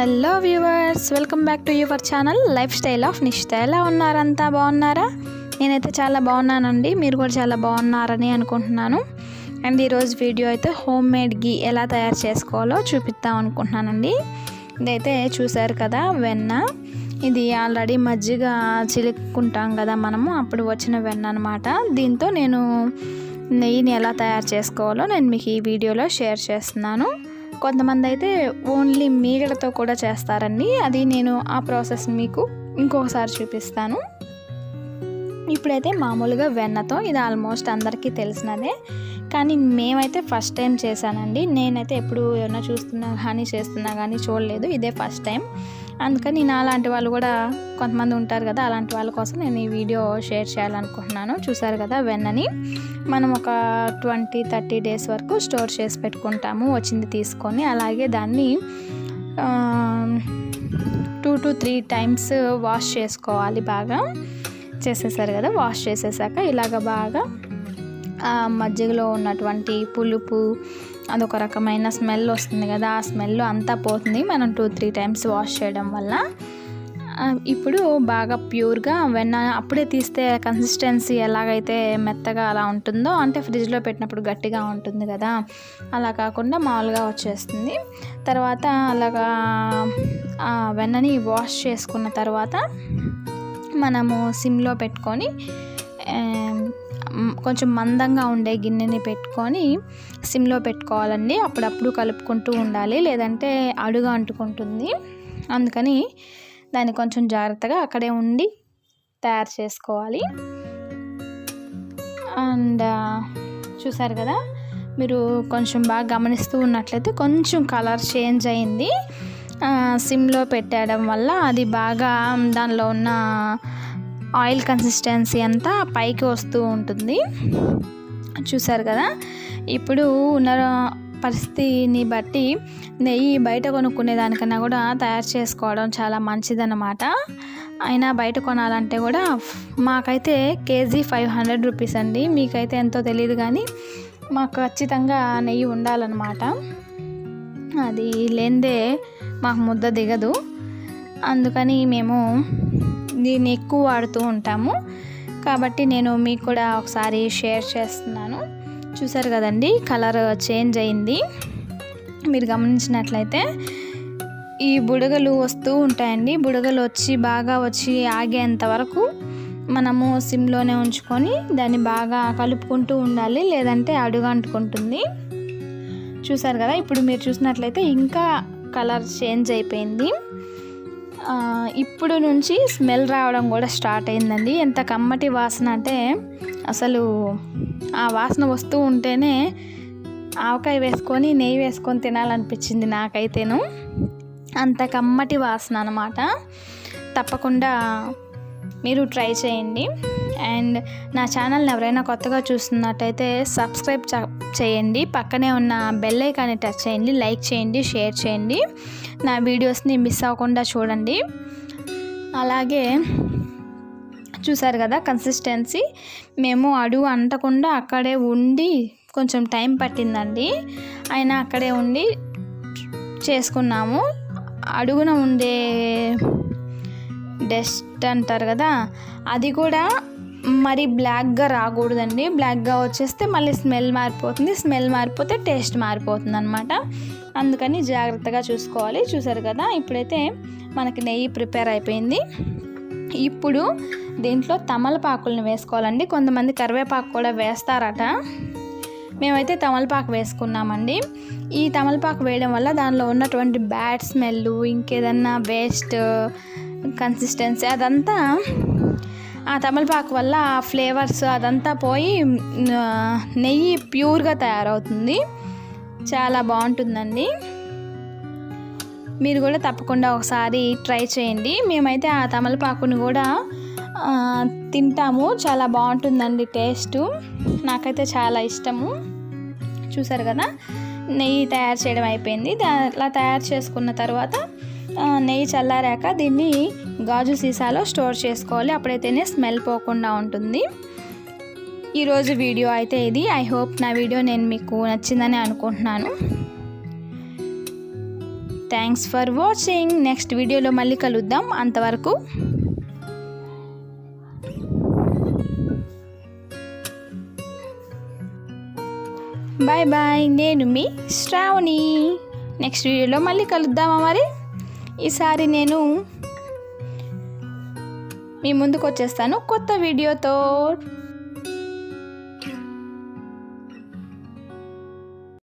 Hello viewers, welcome back to your channel lifestyle of Nishitha. ఎలా ఉన్నారంతా? బాగున్నారా? నేనైతే చాలా బాగున్నానండి. మీరు కూడా చాలా బాగున్నారని అనుకుంటున్నాను. అండ్ ఈరోజు వీడియో అయితే హోమ్ మేడ్ గీ ఎలా తయారు చేసుకోవాలో చూపిద్దాం అనుకుంటున్నానండి. ఇదైతే చూసారు కదా, వెన్న. ఇది ఆల్రెడీ మజ్జిగ చిలుక్కుంటాం కదా మనము, అప్పుడు వచ్చిన వెన్న అనమాట. దీంతో నేను నెయ్యిని ఎలా తయారు చేసుకోవాలో నేను మీకు ఈ వీడియోలో షేర్ చేస్తున్నాను. కొంతమంది అయితే ఓన్లీ మీగడతో కూడా చేస్తారండి. అది నేను ఆ ప్రాసెస్ మీకు ఇంకొకసారి చూపిస్తాను. ఇప్పుడైతే మామూలుగా వెన్నతో, ఇది ఆల్మోస్ట్ అందరికీ తెలిసినదే, కానీ మేమైతే ఫస్ట్ టైం చేశానండి. నేనైతే ఎప్పుడు ఏమన్నా చూస్తున్నా కానీ చేస్తున్నా కానీ చూడలేదు, ఇదే ఫస్ట్ టైం. అందుకని నేను అలాంటి వాళ్ళు కూడా కొంతమంది ఉంటారు కదా, అలాంటి వాళ్ళ కోసం నేను ఈ వీడియో షేర్ చేయాలనుకుంటున్నాను. చూసారు కదా, వెన్నని మనం ఒక 20-30 డేస్ వరకు స్టోర్ చేసి పెట్టుకుంటాము వచ్చింది తీసుకొని. అలాగే దాన్ని 2 to 3 టైమ్స్ వాష్ చేసుకోవాలి. బాగా చేసేసారు కదా, వాష్ చేసేసాక ఇలాగ బాగా మజ్జిగలో ఉన్నటువంటి పులుపు, అదొక రకమైన స్మెల్ వస్తుంది కదా, ఆ స్మెల్ అంతా పోతుంది మనం 2-3 టైమ్స్ వాష్ చేయడం వల్ల. ఇప్పుడు బాగా ప్యూర్గా వెన్న అప్పుడే తీస్తే కన్సిస్టెన్సీ ఎలాగైతే మెత్తగా అలా ఉంటుందో, అంటే ఫ్రిడ్జ్లో పెట్టినప్పుడు గట్టిగా ఉంటుంది కదా, అలా కాకుండా మామూలుగా వచ్చేస్తుంది. తర్వాత అలాగా వెన్నని వాష్ చేసుకున్న తర్వాత మనము సిమ్లో పెట్టుకొని కొంచెం మందంగా ఉండే గిన్నెని పెట్టుకొని సిమ్లో పెట్టుకోవాలండి. అప్పుడప్పుడు కలుపుకుంటూ ఉండాలి, లేదంటే అడుగు అంటుకుంటుంది. అందుకని దాన్ని కొంచెం జాగ్రత్తగా అక్కడే ఉండి తయారు చేసుకోవాలి. అండ్ చూసారు కదా, మీరు కొంచెం బాగా గమనిస్తూ ఉన్నట్లయితే కొంచెం కలర్ చేంజ్ అయింది. సిమ్లో పెట్టడం వల్ల అది బాగా దానిలో ఉన్న ఆయిల్ కన్సిస్టెన్సీ అంతా పైకి వస్తూ ఉంటుంది. చూసారు కదా, ఇప్పుడు ఉన్న పరిస్థితిని బట్టి నెయ్యి బయట కొనుక్కునే దానికన్నా కూడా తయారు చేసుకోవడం చాలా మంచిదన్నమాట. అయినా బయట కొనాలంటే కూడా మాకైతే కేజీ 500 రూపీస్ అండి. మీకైతే ఎంతో తెలియదు, కానీ మాకు ఖచ్చితంగా నెయ్యి ఉండాలన్నమాట. అది లేనిదే మాకు ముద్ద దిగదు. అందుకని మేము దీన్ని ఎక్కువ వాడుతూ ఉంటాము. కాబట్టి నేను మీకు కూడా ఒకసారి షేర్ చేస్తున్నాను. చూసారు కదండి, కలర్ చేంజ్ అయింది. మీరు గమనించినట్లయితే ఈ బుడగలు వస్తూ ఉంటాయండి. బుడగలు బాగా వచ్చి ఆగేంత వరకు మనము సిమ్లోనే ఉంచుకొని దాన్ని బాగా కలుపుకుంటూ ఉండాలి, లేదంటే అడుగు అంటుకుంటుంది. చూసారు కదా, ఇప్పుడు మీరు చూసినట్లయితే ఇంకా కలర్ చేంజ్ అయిపోయింది. ఇప్పుడు నుంచి స్మెల్ రావడం కూడా స్టార్ట్ అయిందండి. ఎంత కమ్మటి వాసన అంటే అసలు ఆ వాసన వస్తూ ఉంటేనే ఆవకాయ వేసుకొని నెయ్యి వేసుకొని తినాలనిపించింది నాకైతేను. అంత కమ్మటి వాసన అన్నమాట. తప్పకుండా మీరు ట్రై చేయండి. అండ్ నా ఛానల్ని ఎవరైనా కొత్తగా చూస్తున్నట్టయితే సబ్స్క్రైబ్ చేయండి, పక్కనే ఉన్న బెల్ ఐకాన్ని టచ్ చేయండి, లైక్ చేయండి, షేర్ చేయండి. నా వీడియోస్ని మిస్ అవ్వకుండా చూడండి. అలాగే చూసారు కదా కన్సిస్టెన్సీ, మేము అడుగు అంటకుండా అక్కడే ఉండి కొంచెం టైం పట్టిందండి, అయినా అక్కడే ఉండి చేసుకున్నాము. అడుగున ఉండే డస్ట్ అంటారు కదా, అది కూడా మరి బ్లాక్గా రాకూడదండి. బ్లాక్గా వచ్చేస్తే మళ్ళీ స్మెల్ మారిపోతుంది, స్మెల్ మారిపోతే టేస్ట్ మారిపోతుంది అనమాట. అందుకని జాగ్రత్తగా చూసుకోవాలి. చూసారు కదా, ఇప్పుడైతే మనకి నెయ్యి ప్రిపేర్ అయిపోయింది. ఇప్పుడు దీంట్లో తమలపాకులను వేసుకోవాలండి. కొంతమంది కరివేపాకు కూడా వేస్తారట, మేమైతే తమలపాకు వేసుకున్నామండి. ఈ తమలపాకు వేయడం వల్ల దానిలో ఉన్నటువంటి బ్యాడ్ స్మెల్, ఇంకేదన్నా వేస్ట్ కన్సిస్టెన్సీ అదంతా ఆ తమలపాకు వల్ల ఆ ఫ్లేవర్స్ అదంతా పోయి నెయ్యి ప్యూర్గా తయారవుతుంది. చాలా బాగుంటుందండి. మీరు కూడా తప్పకుండా ఒకసారి ట్రై చేయండి. మేమైతే ఆ తమలపాకుని కూడా తింటాము, చాలా బాగుంటుందండి టేస్టు. నాకైతే చాలా ఇష్టము. చూసారు కదా, నెయ్యి తయారు చేయడం అయిపోయింది. అలా తయారు చేసుకున్న తర్వాత నెయ్యి చల్లారాక దీన్ని గాజు సీసాలో స్టోర్ చేసుకోవాలి, అప్పుడైతేనే స్మెల్ పోకుండా ఉంటుంది. ఈరోజు వీడియో అయితే ఇది. ఐ హోప్ నా వీడియో మీకు నచ్చిందని అనుకుంటున్నాను. Thanks for watching. నెక్స్ట్ వీడియోలో మళ్ళీ కలుద్దాం. అంతవరకు బాయ్ బాయ్. నేను మీ శ్రావణి. నెక్స్ట్ వీడియోలో మళ్ళీ కలుద్దామా మరి. ఈసారి నేను మీ ముందుకు వచ్చేస్తాను కొత్త వీడియోతో.